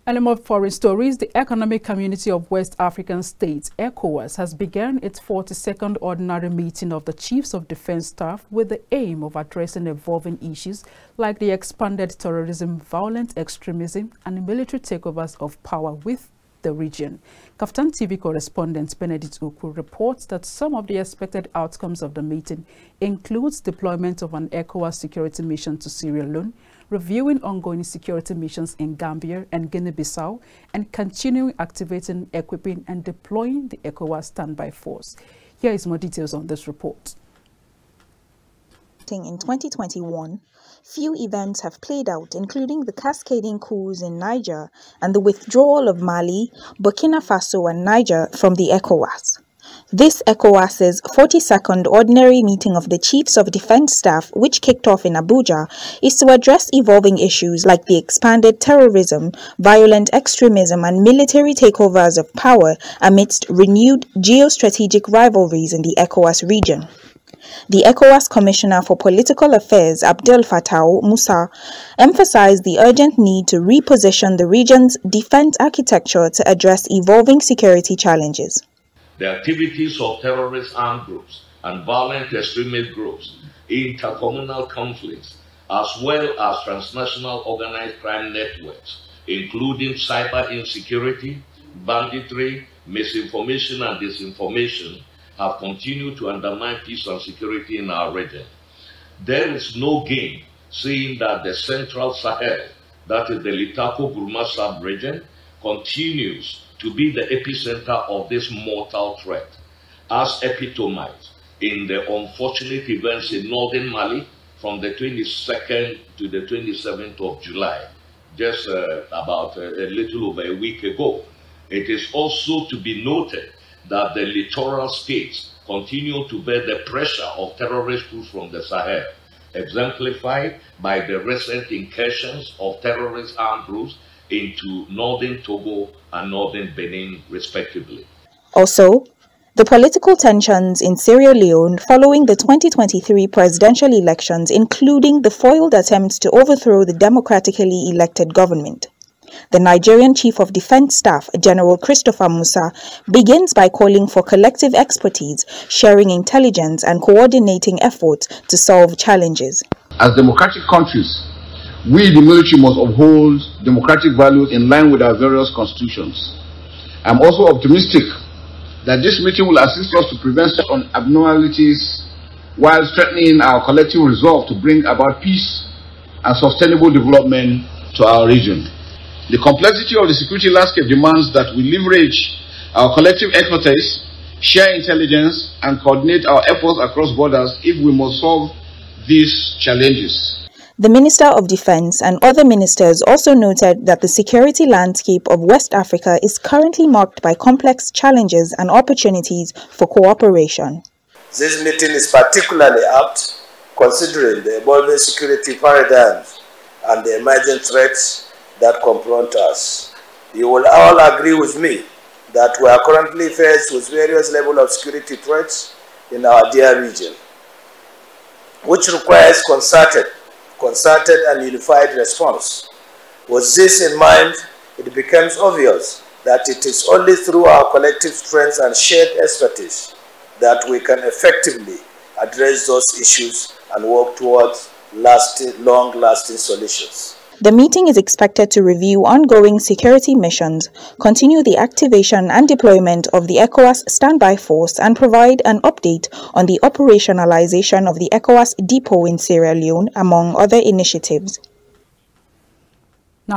And more foreign stories, the Economic Community of West African States, ECOWAS, has begun its 42nd ordinary meeting of the Chiefs of Defense Staff with the aim of addressing evolving issues like the expanded terrorism, violent extremism, and military takeovers of power with the region. KAFTAN TV correspondent Benedict Uku reports that some of the expected outcomes of the meeting includes deployment of an ECOWAS security mission to Sierra Leone, reviewing ongoing security missions in Gambia and Guinea-Bissau, and continuing activating, equipping, and deploying the ECOWAS standby force. Here is more details on this report. In 2021, few events have played out, including the cascading coups in Niger and the withdrawal of Mali, Burkina Faso, and Niger from the ECOWAS. This ECOWAS's 42nd Ordinary Meeting of the Chiefs of Defense Staff, which kicked off in Abuja, is to address evolving issues like the expanded terrorism, violent extremism, and military takeovers of power amidst renewed geostrategic rivalries in the ECOWAS region. The ECOWAS Commissioner for Political Affairs, Abdel Fattah Musa, emphasized the urgent need to reposition the region's defense architecture to address evolving security challenges. The activities of terrorist armed groups and violent extremist groups, intercommunal conflicts, as well as transnational organized crime networks, including cyber insecurity, banditry, misinformation, and disinformation, have continued to undermine peace and security in our region. There is no gain seeing that the Central Sahel, that is the Litako-Burma sub-region, continues to be the epicenter of this mortal threat, as epitomized in the unfortunate events in northern Mali from the 22nd to the 27th of July, just about a little over a week ago. It is also to be noted that the littoral states continue to bear the pressure of terrorist groups from the Sahel, exemplified by the recent incursions of terrorist armed groups into northern Togo and northern Benin, respectively. Also, the political tensions in Sierra Leone following the 2023 presidential elections, including the foiled attempts to overthrow the democratically elected government. The Nigerian Chief of Defense Staff, General Christopher Musa, begins by calling for collective expertise, sharing intelligence, and coordinating efforts to solve challenges. As democratic countries, we, the military, must uphold democratic values in line with our various constitutions. I'm also optimistic that this meeting will assist us to prevent such abnormalities while strengthening our collective resolve to bring about peace and sustainable development to our region. The complexity of the security landscape demands that we leverage our collective expertise, share intelligence, and coordinate our efforts across borders if we must solve these challenges. The Minister of Defense and other ministers also noted that the security landscape of West Africa is currently marked by complex challenges and opportunities for cooperation. This meeting is particularly apt considering the evolving security paradigms and the emerging threats that confront us. You will all agree with me that we are currently faced with various levels of security threats in our dear region, which requires concerted and unified response. With this in mind, it becomes obvious that it is only through our collective strength and shared expertise that we can effectively address those issues and work towards long-lasting solutions. The meeting is expected to review ongoing security missions, continue the activation and deployment of the ECOWAS standby force, and provide an update on the operationalization of the ECOWAS depot in Sierra Leone, among other initiatives.